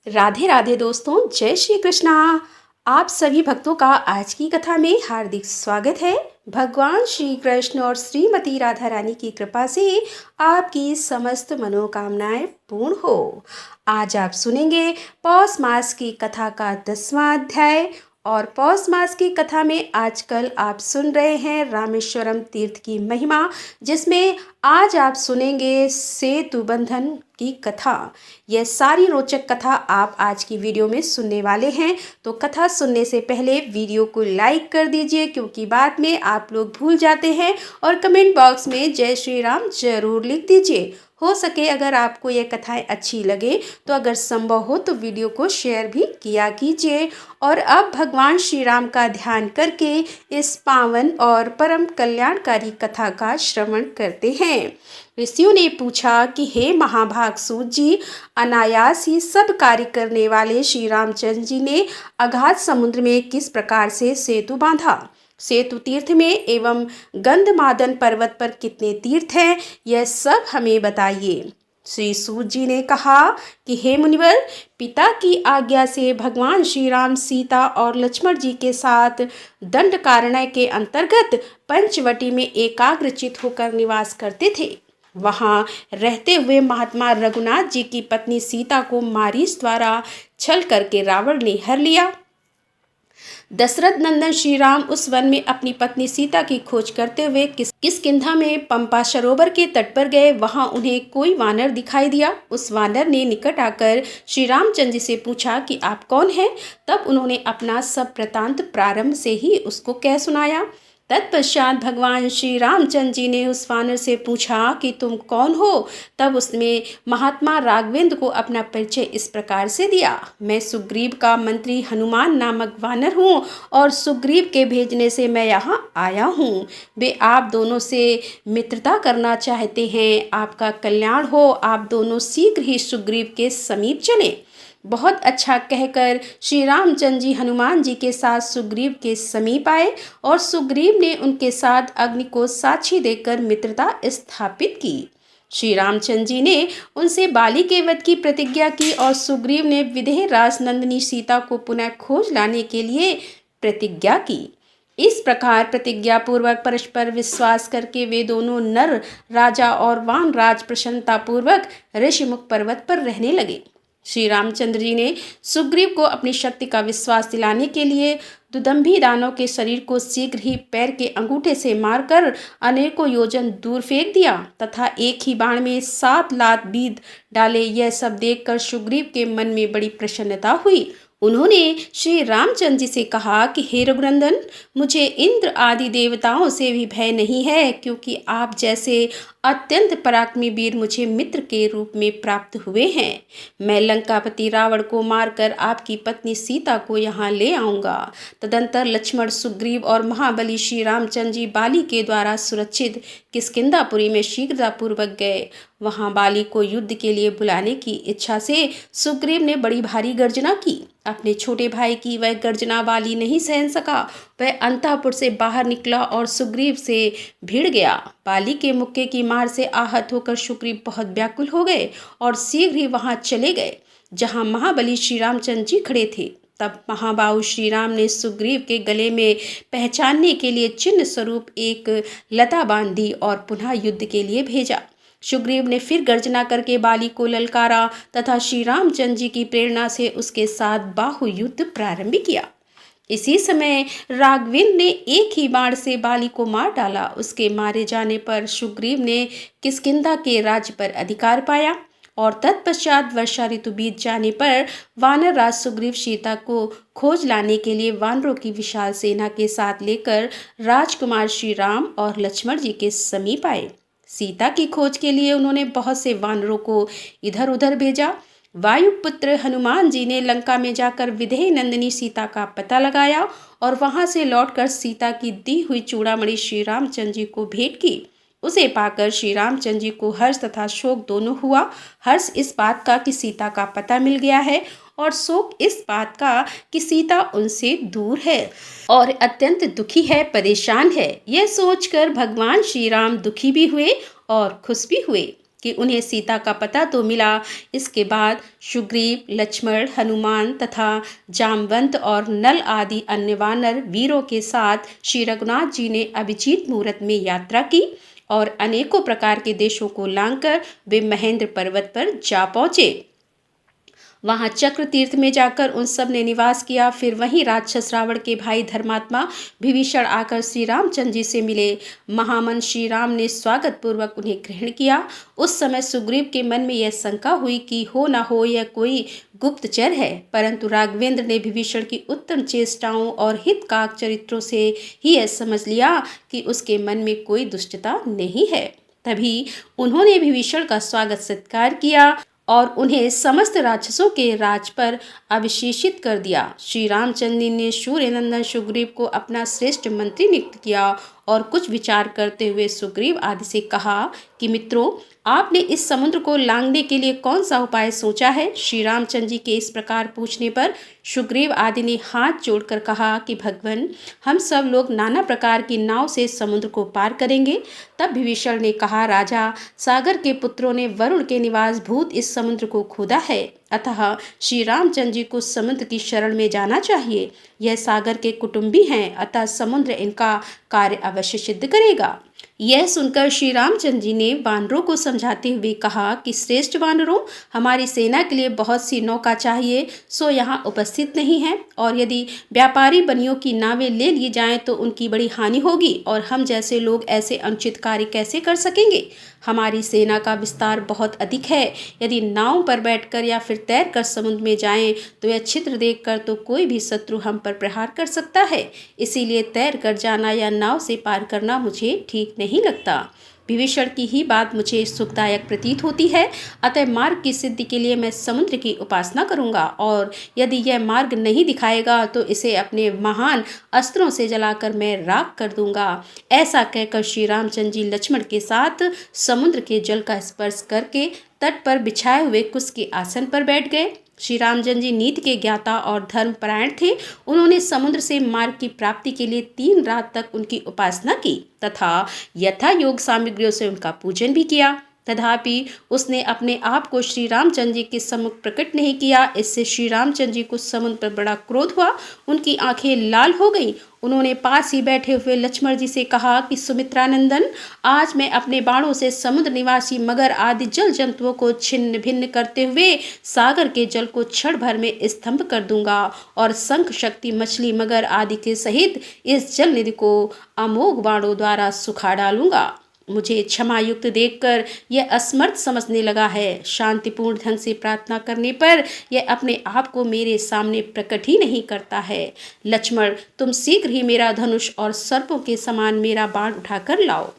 राधे राधे दोस्तों, जय श्री कृष्णा। आप सभी भक्तों का आज की कथा में हार्दिक स्वागत है। भगवान श्री कृष्ण और श्रीमती राधा रानी की कृपा से आपकी समस्त मनोकामनाएं पूर्ण हो। आज आप सुनेंगे पौष मास की कथा का 10वां अध्याय। और पौष मास की कथा में आजकल आप सुन रहे हैं रामेश्वरम तीर्थ की महिमा, जिसमें आज आप सुनेंगे सेतु बंधन की कथा। यह सारी रोचक कथा आप आज की वीडियो में सुनने वाले हैं। तो कथा सुनने से पहले वीडियो को लाइक कर दीजिए, क्योंकि बाद में आप लोग भूल जाते हैं। और कमेंट बॉक्स में जय श्री राम जरूर लिख दीजिए। हो सके अगर आपको ये कथाएं अच्छी लगे तो अगर संभव हो तो वीडियो को शेयर भी किया कीजिए। और अब भगवान श्री राम का ध्यान करके इस पावन और परम कल्याणकारी कथा का श्रवण करते हैं। ऋषियों ने पूछा कि हे महाभाग सूत जी, अनायास ही सब कार्य करने वाले श्री रामचंद्र जी ने अगाध समुद्र में किस प्रकार से सेतु बांधा? सेतु तीर्थ में एवं गंधमादन पर्वत पर कितने तीर्थ हैं, यह सब हमें बताइए। श्री सूत जी ने कहा कि हे मुनिवर, पिता की आज्ञा से भगवान श्री राम सीता और लक्ष्मण जी के साथ दंडकारण्य के अंतर्गत पंचवटी में एकाग्रचित होकर निवास करते थे। वहां रहते हुए महात्मा रघुनाथ जी की पत्नी सीता को मारीच द्वारा छल करके रावण ने हर लिया। दशरथ नंदन श्री राम उस वन में अपनी पत्नी सीता की खोज करते हुए किष्किंधा में पंपा सरोवर के तट पर गए। वहां उन्हें कोई वानर दिखाई दिया। उस वानर ने निकट आकर श्री रामचंद्र जी से पूछा कि आप कौन हैं? तब उन्होंने अपना सब वृतांत प्रारंभ से ही उसको कह सुनाया। तत्पश्चात भगवान श्री रामचंद्र जी ने उस वानर से पूछा कि तुम कौन हो? तब उसने महात्मा राघवेंद्र को अपना परिचय इस प्रकार से दिया। मैं सुग्रीव का मंत्री हनुमान नामक वानर हूँ और सुग्रीव के भेजने से मैं यहाँ आया हूँ। वे आप दोनों से मित्रता करना चाहते हैं। आपका कल्याण हो, आप दोनों शीघ्र ही सुग्रीव के समीप चलें। बहुत अच्छा कहकर श्री रामचंद्र जी हनुमान जी के साथ सुग्रीव के समीप आए और सुग्रीव ने उनके साथ अग्नि को साक्षी देकर मित्रता स्थापित की। श्री रामचंद्र जी ने उनसे बाली के वध की प्रतिज्ञा की और सुग्रीव ने विदेह राजनंदिनी सीता को पुनः खोज लाने के लिए प्रतिज्ञा की। इस प्रकार प्रतिज्ञा पूर्वक परस्पर विश्वास करके वे दोनों नर राजा और वानराज प्रसन्नता पूर्वक ऋषिमुख पर्वत पर रहने लगे। श्री रामचंद्र जी ने सुग्रीव को अपनी शक्ति का विश्वास दिलाने के लिए दुदंभी दानव के शरीर को शीघ्र ही पैर के अंगूठे से मारकर अनेकों योजन दूर फेंक दिया तथा एक ही बाण में 7 लात बीध डाले। यह सब देखकर सुग्रीव के मन में बड़ी प्रसन्नता हुई। उन्होंने श्री रामचंद्र जी से कहा कि हे रघुनंदन, मुझे इंद्र आदि देवताओं से भी भय नहीं है, क्योंकि आप जैसे अत्यंत पराक्रमी वीर मुझे मित्र के रूप में प्राप्त हुए हैं। मैं लंकापति रावण को मारकर आपकी पत्नी सीता को यहाँ ले आऊँगा। तदंतर लक्ष्मण, सुग्रीव और महाबली श्री रामचंद्र जी बाली के द्वारा सुरक्षित किष्किंधापुरी में शीघ्रतापूर्वक गए। वहां बाली को युद्ध के लिए बुलाने की इच्छा से सुग्रीव ने बड़ी भारी गर्जना की। अपने छोटे भाई की वह गर्जना बाली नहीं सहन सका। वह अंतःपुर से बाहर निकला और सुग्रीव से भिड़ गया। बाली के मुक्के की मार से आहत होकर सुग्रीव बहुत व्याकुल हो गए और शीघ्र ही वहां चले गए जहां महाबली श्री रामचंद्र जी खड़े थे। तब महाबाहु श्री राम ने सुग्रीव के गले में पहचानने के लिए चिन्ह स्वरूप एक लता बांध दी और पुनः युद्ध के लिए भेजा। सुग्रीव ने फिर गर्जना करके बाली को ललकारा तथा श्री रामचंद्र जी की प्रेरणा से उसके साथ बाहु युद्ध प्रारंभ किया। इसी समय राघवेंद्र ने एक ही बाण से बाली को मार डाला। उसके मारे जाने पर सुग्रीव ने किष्किंधा के राज्य पर अधिकार पाया और तत्पश्चात वर्षा ऋतु बीत जाने पर वानर राज सुग्रीव सीता को खोज लाने के लिए वानरों की विशाल सेना के साथ लेकर राजकुमार श्री राम और लक्ष्मण जी के समीप आए। सीता की खोज के लिए उन्होंने बहुत से वानरों को इधर उधर भेजा। वायुपुत्र हनुमान जी ने लंका में जाकर विदेह नंदिनी सीता का पता लगाया और वहां से लौटकर सीता की दी हुई चूड़ामणि श्री रामचंद्र जी को भेंट की। उसे पाकर श्री रामचंद्र जी को हर्ष तथा शोक दोनों हुआ। हर्ष इस बात का कि सीता का पता मिल गया है और शोक इस बात का कि सीता उनसे दूर है और अत्यंत दुखी है, परेशान है। यह सोचकर भगवान श्री राम दुखी भी हुए और खुश भी हुए। कि उन्हें सीता का पता तो मिला। इसके बाद सुग्रीव, लक्ष्मण, हनुमान तथा जामवंत और नल आदि अन्य वानर वीरों के साथ श्री रघुनाथ जी ने अभिजीत मुहूर्त में यात्रा की और अनेकों प्रकार के देशों को लांघकर वे महेंद्र पर्वत पर जा पहुँचे। वहां चक्र तीर्थ में जाकर उन सब ने निवास किया। फिर वहीं राक्षस रावण के भाई धर्मात्मा विभीषण आकर श्री रामचंद्र जी से मिले। महामन श्री राम ने स्वागत पूर्वक उन्हें ग्रहण किया। उस समय सुग्रीव के मन में यह शंका हुई कि हो न हो यह कोई गुप्तचर है, परंतु राघवेंद्र ने विभीषण की उत्तम चेष्टाओं और हितकाक चरित्रों से ही यह समझ लिया कि उसके मन में कोई दुष्टता नहीं है। तभी उन्होंने विभीषण का स्वागत सत्कार किया और उन्हें समस्त राक्षसों के राज पर अभिषेचित कर दिया। श्री रामचंद्र ने सूर्य नंदन सुग्रीव को अपना श्रेष्ठ मंत्री नियुक्त किया और कुछ विचार करते हुए सुग्रीव आदि से कहा कि मित्रों, आपने इस समुद्र को लांघने के लिए कौन सा उपाय सोचा है। श्री रामचंद्र जी के इस प्रकार पूछने पर सुग्रीव आदि ने हाथ जोड़कर कहा कि भगवान, हम सब लोग नाना प्रकार की नाव से समुद्र को पार करेंगे। तब विभीषण ने कहा, राजा, सागर के पुत्रों ने वरुण के निवास भूत इस समुद्र को खोदा है, अतः श्री रामचंद्र जी को समुद्र की शरण में जाना चाहिए। यह सागर के कुटुंबी हैं, अतः समुद्र इनका कार्य अवश्य सिद्ध करेगा। यह सुनकर श्री रामचंद्र जी ने वानरों को समझाते हुए कहा कि श्रेष्ठ वानरों, हमारी सेना के लिए बहुत सी नौका चाहिए, सो यहाँ उपस्थित नहीं है, और यदि व्यापारी बनियों की नावें ले ली जाएं तो उनकी बड़ी हानि होगी और हम जैसे लोग ऐसे अनुचित कार्य कैसे कर सकेंगे। हमारी सेना का विस्तार बहुत अधिक है। यदि नाव पर बैठकर या फिर तैरकर समुद्र में जाएं तो यह छिद्र देखकर तो कोई भी शत्रु हम पर प्रहार कर सकता है। इसीलिए तैर कर जाना या नाव से पार करना मुझे ठीक नहीं लगता। विभीषण की ही बात मुझे सुखदायक प्रतीत होती है, अतः मार्ग की सिद्धि के लिए मैं समुद्र की उपासना करूंगा, और यदि यह मार्ग नहीं दिखाएगा तो इसे अपने महान अस्त्रों से जलाकर मैं राख कर दूंगा। ऐसा कहकर श्री रामचंद्र जी लक्ष्मण के साथ समुद्र के जल का स्पर्श करके तट पर बिछाए हुए कुश के आसन पर बैठ गए। श्री रामचंद्र जी नीति के ज्ञाता और धर्मपरायण थे। उन्होंने समुद्र से मार्ग की प्राप्ति के लिए 3 रात तक उनकी उपासना की तथा यथा योग सामग्रियों से उनका पूजन भी किया। तथापि उसने अपने आप को श्री रामचंद्र जी के सम्मुख प्रकट नहीं किया। इससे श्री रामचंद्र जी को समुद्र पर बड़ा क्रोध हुआ। उनकी आंखें लाल हो गईं। उन्होंने पास ही बैठे हुए लक्ष्मण जी से कहा कि सुमित्रानंदन, आज मैं अपने बाणों से समुद्र निवासी मगर आदि जल जंतुओं को छिन्न भिन्न करते हुए सागर के जल को क्षण भर में स्तंभ कर दूंगा और शंख शक्ति मछली मगर आदि के सहित इस जल निधि को अमोघ बाणों द्वारा सुखा डालूंगा। मुझे क्षमा युक्त देखकर यह असमर्थ समझने लगा है। शांतिपूर्ण ढंग से प्रार्थना करने पर यह अपने आप को मेरे सामने प्रकट ही नहीं करता है। लक्ष्मण, तुम शीघ्र ही मेरा धनुष और सर्पों के समान मेरा बाण उठाकर लाओ।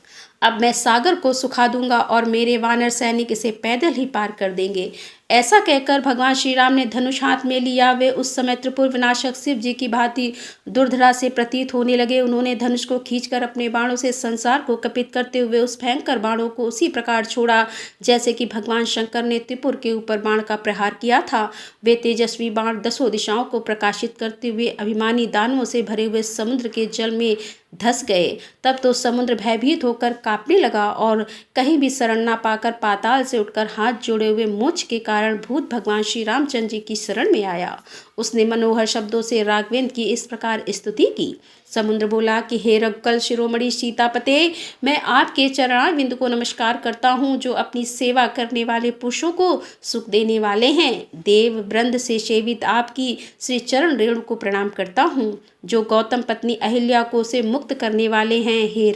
अब मैं सागर को सुखा दूंगा और मेरे वानर सैनिक इसे पैदल ही पार कर देंगे। ऐसा कहकर भगवान श्री राम ने धनुष हाथ में लिया। वे उस समय त्रिपुर विनाशक शिव जी की भांति दुर्धरा से प्रतीत होने लगे। उन्होंने धनुष को खींचकर अपने बाणों से संसार को कपित करते हुए उस भयंकर बाणों को उसी प्रकार छोड़ा जैसे कि भगवान शंकर ने त्रिपुर के ऊपर बाण का प्रहार किया था। वे तेजस्वी बाण 10 दिशाओं को प्रकाशित करते हुए अभिमानी दानवों से भरे हुए समुद्र के जल में धस गए। तब तो समुद्र भयभीत होकर कांपने लगा और कहीं भी शरण न पाकर पाताल से उठकर हाथ जोड़े हुए मोक्ष के कारण भूत भगवान श्री रामचंद्र जी की शरण में आया। उसने मनोहर शब्दों से राघवेंद्र की इस प्रकार स्तुति की। समुद्र बोला कि हे रघुकुल शिरोमणि सीतापते, मैं आपके चरणारविंद को नमस्कार करता हूँ जो अपनी सेवा करने वाले पुरुषों को सुख देने वाले हैं। देव वृंद से सेवित आपकी श्री चरण रेणु को प्रणाम करता हूँ जो गौतम पत्नी अहिल्या को से मुक्त करने वाले हैं। हे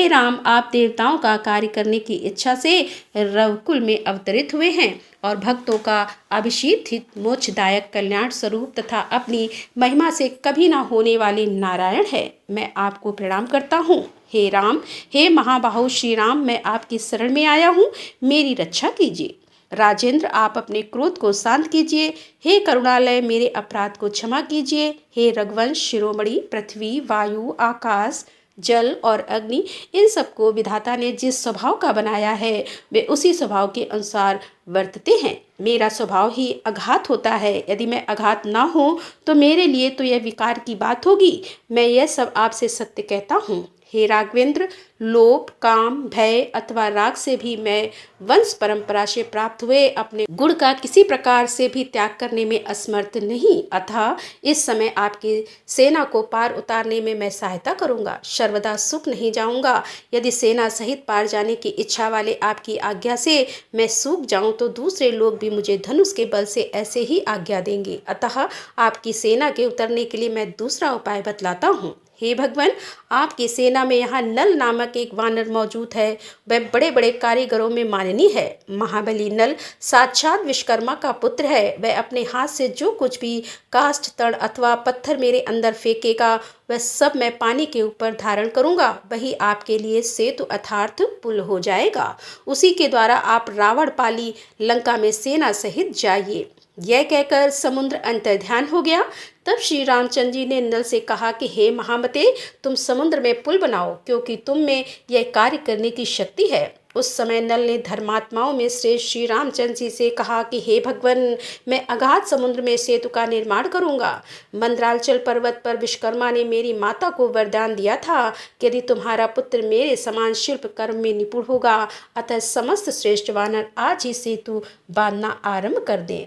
राम, आप देवताओं का कार्य करने की इच्छा से रघुकुल में अवतरित हुए हैं और भक्तों का अभिषेक हित मोक्षदायक कल्याण स्वरूप तथा अपनी महिमा से कभी ना होने वाले नारायण है। मैं आपको प्रणाम करता हूँ। हे राम, हे महाबाहु श्री राम, मैं आपकी शरण में आया हूँ, मेरी रक्षा कीजिए। राजेंद्र, आप अपने क्रोध को शांत कीजिए। हे करुणालय, मेरे अपराध को क्षमा कीजिए। हे रघुवंश शिरोमणि, पृथ्वी, वायु, आकाश, जल और अग्नि, इन सबको विधाता ने जिस स्वभाव का बनाया है वे उसी स्वभाव के अनुसार वर्तते हैं। मेरा स्वभाव ही अघात होता है। यदि मैं अघात ना हो तो मेरे लिए तो यह विकार की बात होगी। मैं यह सब आपसे सत्य कहता हूँ। हे राघवेंद्र, लोभ, काम, भय अथवा राग से भी मैं वंश परंपरा से प्राप्त हुए अपने गुण का किसी प्रकार से भी त्याग करने में असमर्थ नहीं। अतः इस समय आपकी सेना को पार उतारने में मैं सहायता करूंगा, सर्वदा सुख नहीं जाऊंगा। यदि सेना सहित पार जाने की इच्छा वाले आपकी आज्ञा से मैं सूख जाऊं तो दूसरे लोग भी मुझे धनुष के बल से ऐसे ही आज्ञा देंगे। अतः आपकी सेना के उतरने के लिए मैं दूसरा उपाय बतलाता हूँ। हे भगवान, आपकी सेना में यहाँ नल नामक एक वानर मौजूद है। वह बड़े बड़े कारीगरों में माननीय है। महाबली नल साक्षात विश्वकर्मा का पुत्र है। वह अपने हाथ से जो कुछ भी काष्ठ, तड़ अथवा पत्थर मेरे अंदर फेंकेगा वह सब मैं पानी के ऊपर धारण करूंगा। वही आपके लिए सेतु अर्थात पुल हो जाएगा। उसी के द्वारा आप रावण पाली लंका में सेना सहित जाइए। यह कहकर समुद्र अंतर्ध्यान हो गया। तब श्री रामचंद्र जी ने नल से कहा कि हे महामते, तुम समुद्र में पुल बनाओ, क्योंकि तुम में यह कार्य करने की शक्ति है। उस समय नल ने धर्मात्माओं में श्रेष्ठ श्री रामचंद्र जी से कहा कि हे भगवान, मैं अगाध समुद्र में सेतु का निर्माण करूंगा। मंदराचल पर्वत पर विश्वकर्मा ने मेरी माता को वरदान दिया था कि यदि तुम्हारा पुत्र मेरे समान शिल्प कर्म में निपुण होगा, अतः समस्त श्रेष्ठ वानर आज ही सेतु बांधना आरंभ कर दें।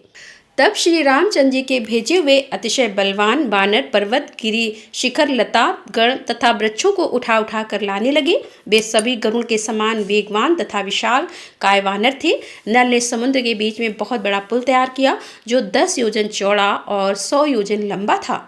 तब श्री रामचंद्र जी के भेजे हुए अतिशय बलवान वानर पर्वत, गिरी, शिखर, लता, गण तथा वृक्षों को उठा उठा कर लाने लगे। वे सभी गरुड़ के समान वेगवान तथा विशाल काय वानर थे। नल ने समुद्र के बीच में बहुत बड़ा पुल तैयार किया जो 10 योजन चौड़ा और 100 योजन लंबा था।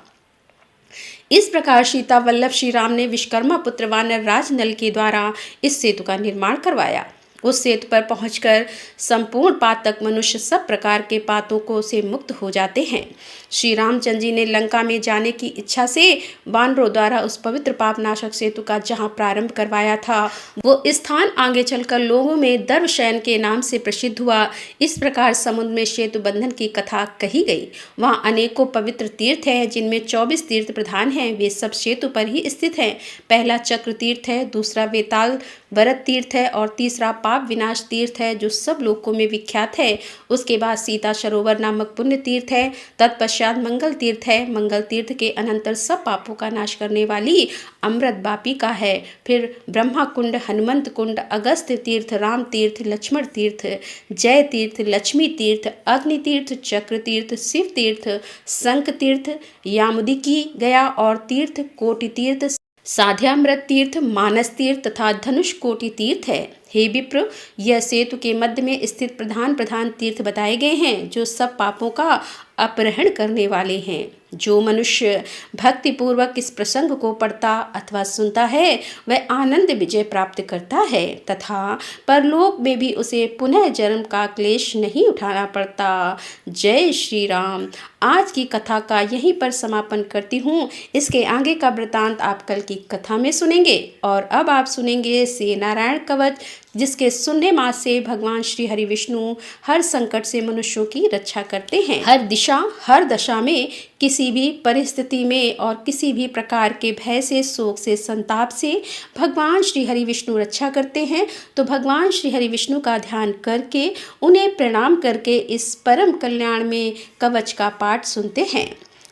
इस प्रकार सीता वल्लभ श्री राम ने विश्वकर्मा पुत्र वानर राज नल के द्वारा इस सेतु का निर्माण करवाया। उस सेतु पर पहुंचकर संपूर्ण पातक मनुष्य सब प्रकार के पातकों से मुक्त हो जाते हैं। श्री रामचंद्र जी ने लंका में जाने की इच्छा से वानरों द्वारा उस पवित्र पापनाशक सेतु का जहां प्रारंभ करवाया था वो स्थान आगे चलकर लोगों में दर्वशयन के नाम से प्रसिद्ध हुआ। इस प्रकार समुद्र में सेतु बंधन की कथा कही गई। वहाँ अनेकों पवित्र तीर्थ हैं जिनमें 24 तीर्थ प्रधान हैं। वे सब सेतु पर ही स्थित हैं। पहला चक्र तीर्थ है, दूसरा वेताल वरद तीर्थ है और तीसरा पाप विनाश तीर्थ है जो सब लोकों में विख्यात है। उसके बाद सीता सरोवर नामक पुण्य तीर्थ है। तत्पश्चात मंगल तीर्थ है। मंगल तीर्थ के अनंतर सब पापों का नाश करने वाली अमृत वापिका है। फिर ब्रह्मा कुंड, हनुमंत कुंड, अगस्त्य तीर्थ, राम तीर्थ, लक्ष्मण तीर्थ, जय तीर्थ, लक्ष्मी तीर्थ, अग्नि तीर्थ, चक्र तीर्थ, शिव तीर्थ, शंख तीर्थ, यामुदिकी गया और तीर्थ, कोटि तीर्थ, साध्यामृत तीर्थ, मानस तीर्थ तथा धनुष कोटि तीर्थ है। हे विप्र, यह सेतु के मध्य में स्थित प्रधान प्रधान तीर्थ बताए गए हैं जो सब पापों का अपहरण करने वाले हैं। जो मनुष्य भक्ति पूर्वक इस प्रसंग को पढ़ता अथवा सुनता है वह आनंद विजय प्राप्त करता है तथा परलोक में भी उसे पुनः जन्म का क्लेश नहीं उठाना पड़ता। जय श्री राम। आज की कथा का यहीं पर समापन करती हूँ। इसके आगे का वृतांत आप कल की कथा में सुनेंगे। और अब आप सुनेंगे श्री नारायण कवच, जिसके सुनने मात्र से भगवान श्री हरि विष्णु हर संकट से मनुष्यों की रक्षा करते हैं। हर दिशा, हर दशा में, किसी भी परिस्थिति में और किसी भी प्रकार के भय से, शोक से, संताप से भगवान श्री हरि विष्णु रक्षा करते हैं। तो भगवान श्री हरि विष्णु का ध्यान करके, उन्हें प्रणाम करके इस परम कल्याण में कवच का पाठ सुनते हैं।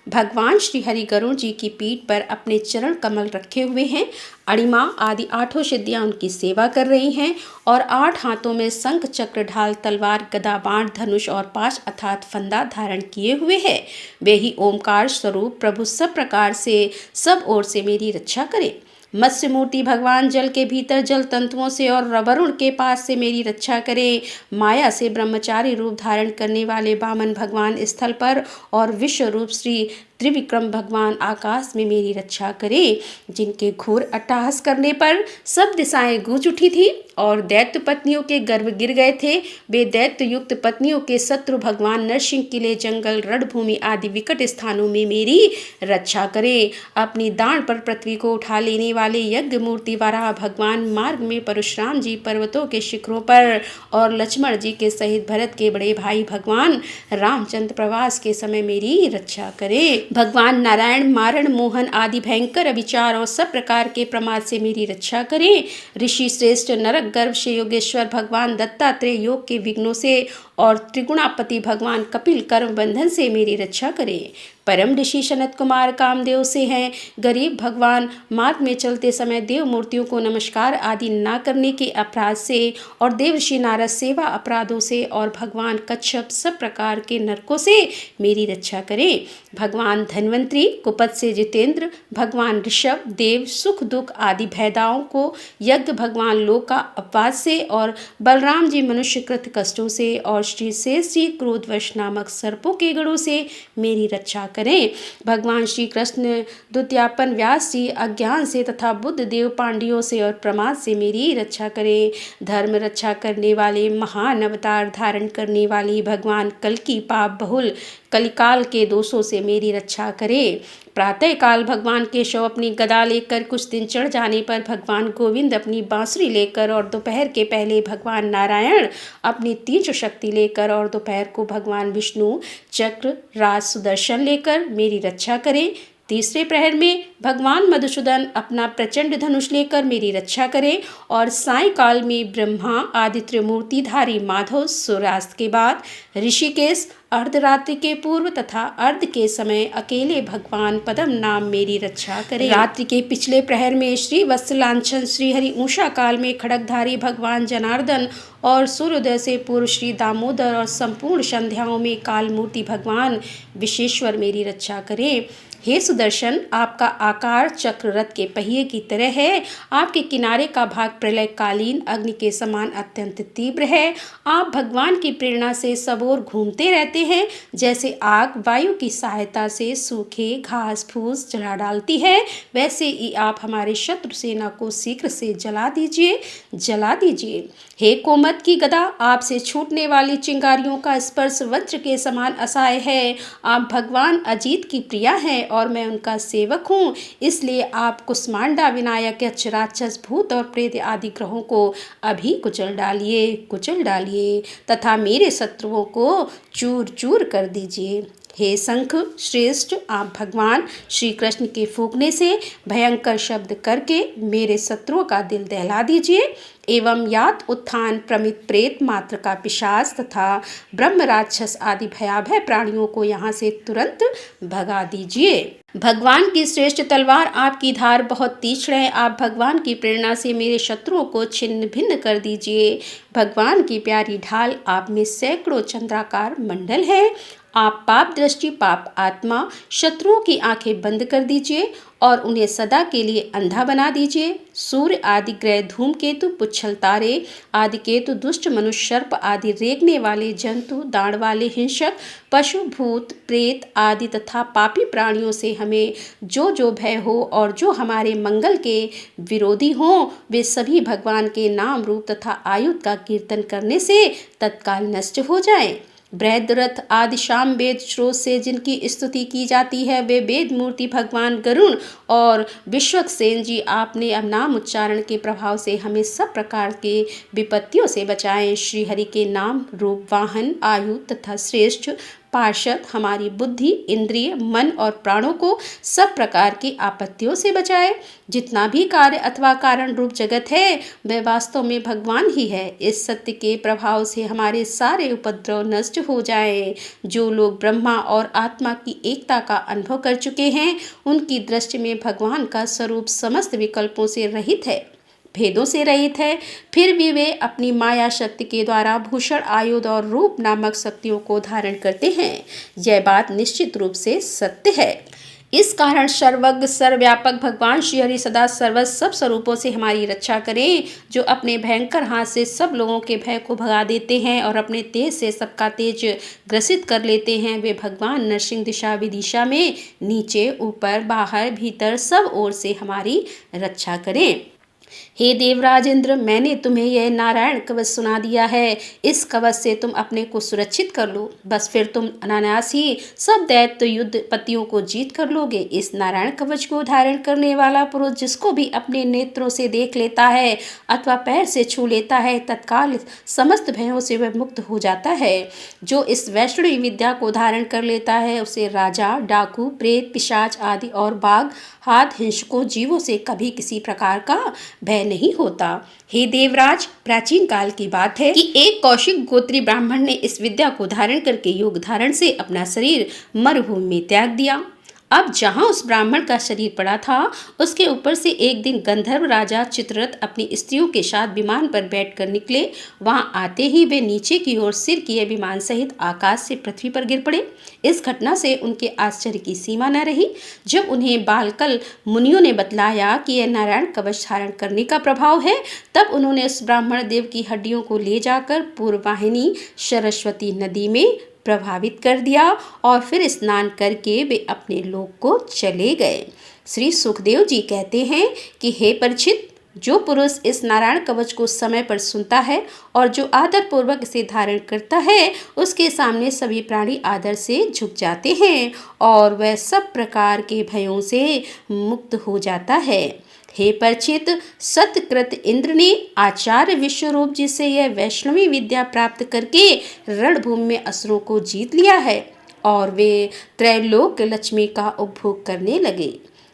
भगवान श्री हरि गरुड़ जी की पीठ पर अपने चरण कमल रखे हुए हैं। अणिमा आदि 8 सिद्धियां उनकी सेवा कर रही हैं और 8 हाथों में शंख, चक्र, ढाल, तलवार, गदा, बाण, धनुष और 5 अर्थात फंदा धारण किए हुए हैं। वे ही ओमकार स्वरूप प्रभु सब प्रकार से, सब ओर से मेरी रक्षा करें। मत्स्य मूर्ति भगवान जल के भीतर जल तंतुओं से और वरुण के पास से मेरी रक्षा करें। माया से ब्रह्मचारी रूप धारण करने वाले वामन भगवान स्थल पर और विश्व रूप श्री त्रिविक्रम भगवान आकाश में मेरी रक्षा करें। जिनके घोर अट्टहास करने पर सब दिशाएं गूंज उठी थी और दैत्य पत्नियों के गर्भ गिर गए थे। वे दैत्य युक्त पत्नियों के शत्रु भगवान नरसिंह किले, जंगल, रणभूमि आदि विकट स्थानों में मेरी रक्षा करें। अपनी दाढ़ पर पृथ्वी को उठा लेने वाले यज्ञ मूर्ति वराह भगवान मार्ग में परशुराम जी पर्वतों के शिखरों पर और लक्ष्मण जी के सहित भरत के बड़े भाई भगवान रामचंद्र प्रवास के समय मेरी रक्षा करें। भगवान नारायण मारण, मोहन आदि भयंकर अभिचार और सब प्रकार के प्रमाद से मेरी रक्षा करें। ऋषि श्रेष्ठ नरक गर्भ से योगेश्वर भगवान दत्तात्रेय योग के विघ्नों से और त्रिगुणापति भगवान कपिल कर्म बंधन से मेरी रक्षा करें। परम ऋषि सनत कुमार कामदेव से हैं। गरीब भगवान मार्ग में चलते समय देव मूर्तियों को नमस्कार आदि न करने के अपराध से और देव ऋषि नारद सेवा अपराधों से और भगवान कच्छप सब प्रकार के नरकों से मेरी रक्षा करें। भगवान धन्वंतरी कुपत से जितेंद्र, भगवान ऋषभ देव सुख दुख आदि भैदाओं को, यज्ञ भगवान लोक का अपवाद से और बलराम जी मनुष्यकृत कष्टों से और श्री शेष जी क्रोधवश नामक सर्पों के गढ़ों से मेरी रक्षा करें। भगवान श्री कृष्ण द्वितीयापन व्यास जी अज्ञान से तथा बुद्ध देव पांडियों से और प्रमाद से मेरी रक्षा करें। धर्म रक्षा करने वाले महान अवतार धारण करने वाली भगवान कल की पाप बहुल कलिकाल के दोषों से मेरी रक्षा करें। प्रातः काल भगवान केशव अपनी गदा लेकर कुछ दिन चढ़ जाने पर भगवान गोविंद अपनी बांसुरी लेकर और दोपहर के पहले भगवान नारायण अपनी तीव्र शक्ति लेकर और दोपहर को भगवान विष्णु चक्र राज सुदर्शन लेकर मेरी रक्षा करें। तीसरे प्रहर में भगवान मधुसूदन अपना प्रचंड धनुष लेकर मेरी रक्षा करें और सायंकाल में ब्रह्मा आदि त्रिमूर्तिधारी माधव सूर्यास्त के बाद ऋषिकेश अर्धरात्रि के पूर्व तथा अर्ध के समय अकेले भगवान पद्म नाम मेरी रक्षा करें। रात्रि के पिछले प्रहर में श्री वत्सलांछन श्री हरि ऊषा काल में खड़गधारी भगवान जनार्दन और सूर्योदय से पूर्व श्री दामोदर और संपूर्ण संध्याओं में काल मूर्ति भगवान विश्वेश्वर मेरी रक्षा करें। हे सुदर्शन, आपका आकार चक्र रथ के पहिए की तरह है। आपके किनारे का भाग प्रलय कालीन अग्नि के समान अत्यंत तीव्र है। आप भगवान की प्रेरणा से सब ओर घूमते रहते हैं। जैसे आग वायु की सहायता से सूखे घास फूस जला डालती है, वैसे ही आप हमारे शत्रु सेना को शीघ्र से जला दीजिए। हे कोमत की गदा, आपसे छूटने वाली चिंगारियों का स्पर्श वज्र के समान असहाय है। आप भगवान अजीत की प्रिया हैं और मैं उनका सेवक हूँ, इसलिए आप कुष्मांडा विनायक यक्ष राक्षस भूत और प्रेत आदि ग्रहों को अभी कुचल डालिए तथा मेरे शत्रुओं को चूर चूर कर दीजिए। हे शंख श्रेष्ठ, आप भगवान श्री कृष्ण के फूंकने से भयंकर शब्द करके मेरे शत्रुओं का दिल दहला दीजिए एवं यात उत्थान प्रमित प्रेत मात्र का पिशाच तथा ब्रह्म राक्षस आदि भयाभय प्राणियों को यहाँ से तुरंत भगा दीजिए। भगवान की श्रेष्ठ तलवार आपकी धार बहुत तीक्ष्ण है। आप भगवान की प्रेरणा से मेरे शत्रुओं को छिन्न भिन्न कर दीजिए। भगवान की प्यारी ढाल आप में सैकड़ों चंद्राकार मंडल है। आप पाप दृष्टि पाप आत्मा शत्रुओं की आंखें बंद कर दीजिए और उन्हें सदा के लिए अंधा बना दीजिए। सूर्य आदि ग्रह धूमकेतु पुच्छल तारे आदि केतु दुष्ट मनुष्य सर्प आदि रेंगने वाले जंतु दाढ़ वाले हिंसक पशु भूत प्रेत आदि तथा पापी प्राणियों से हमें जो भय हो और जो हमारे मंगल के विरोधी हों, वे सभी भगवान के नाम रूप तथा आयुध का कीर्तन करने से तत्काल नष्ट हो जाएं। बृहद्रथ आदि शाम वेद स्रोत से जिनकी स्तुति की जाती है, वे वेद मूर्ति भगवान गरुण और विश्वक्सेन जी आपने अब नाम उच्चारण के प्रभाव से हमें सब प्रकार के विपत्तियों से बचाएं। श्री हरि के नाम रूप वाहन आयु तथा श्रेष्ठ पार्षद हमारी बुद्धि इंद्रिय मन और प्राणों को सब प्रकार की आपत्तियों से बचाए। जितना भी कार्य अथवा कारण रूप जगत है, वह वास्तव में भगवान ही है। इस सत्य के प्रभाव से हमारे सारे उपद्रव नष्ट हो जाए। जो लोग ब्रह्मा और आत्मा की एकता का अनुभव कर चुके हैं, उनकी दृष्टि में भगवान का स्वरूप समस्त विकल्पों से रहित है, भेदों से रहित है। फिर भी वे अपनी माया शक्ति के द्वारा भूषण आयुध और रूप नामक शक्तियों को धारण करते हैं। यह बात निश्चित रूप से सत्य है। इस कारण सर्वज्ञ सर्वव्यापक भगवान श्री हरि सदा सर्व सब स्वरूपों से हमारी रक्षा करें। जो अपने भयंकर हाथ से सब लोगों के भय को भगा देते हैं और अपने तेज से सबका तेज ग्रसित कर लेते हैं, वे भगवान नरसिंह दिशा विदिशा में नीचे ऊपर बाहर भीतर सब ओर से हमारी रक्षा करें। हे देवराज इंद्र, मैंने तुम्हें यह नारायण कवच सुना दिया है। इस कवच से तुम अपने को सुरक्षित कर लो, बस फिर तुम अनायास ही सब दैत्य युद्ध पतियों को जीत कर लोगे। इस नारायण कवच को धारण करने वाला पुरुष जिसको भी अपने नेत्रों से देख लेता है अथवा पैर से छू लेता है, तत्काल समस्त भयों से वह मुक्त हो जाता है। जो इस वैष्णवी विद्या को धारण कर लेता है, उसे राजा डाकू प्रेत पिशाच आदि और बाघ हाथ हिंसकों जीवों से कभी किसी प्रकार का भय नहीं होता। हे देवराज, प्राचीन काल की बात है कि एक कौशिक गोत्री ब्राह्मण ने इस विद्या को धारण करके योग धारण से अपना शरीर मरुभूमि में त्याग दिया। अब जहाँ उस ब्राह्मण का शरीर पड़ा था, उसके ऊपर से एक दिन गंधर्व राजा चित्ररथ अपनी स्त्रियों के साथ विमान पर बैठकर निकले। वहाँ आते ही वे नीचे की ओर सिर किए विमान सहित आकाश से पृथ्वी पर गिर पड़े। इस घटना से उनके आश्चर्य की सीमा न रही। जब उन्हें बालकल मुनियों ने बतलाया कि यह नारायण कवच धारण करने का प्रभाव है, तब उन्होंने उस ब्राह्मण देव की हड्डियों को ले जाकर पूर्ववाहिनी सरस्वती नदी में प्रभावित कर दिया और फिर स्नान करके वे अपने लोक को चले गए। श्री सुखदेव जी कहते हैं कि हे परीक्षित, जो पुरुष इस नारायण कवच को समय पर सुनता है और जो आदर पूर्वक इसे धारण करता है, उसके सामने सभी प्राणी आदर से झुक जाते हैं और वह सब प्रकार के भयों से मुक्त हो जाता है। हे परीक्षित, सतकृत इंद्र ने आचार्य विश्वरूप जी से यह वैष्णवी विद्या प्राप्त करके रणभूमि में असुरों को जीत लिया है और वे त्रैलोक लक्ष्मी का उपभोग करने लगे।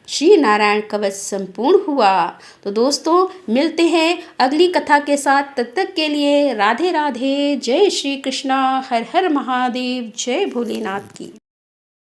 श्री नारायण कवच संपूर्ण हुआ। तो दोस्तों, मिलते हैं अगली कथा के साथ। तब तक के लिए राधे राधे। जय श्री कृष्णा। हर हर महादेव। जय भोलेनाथ की।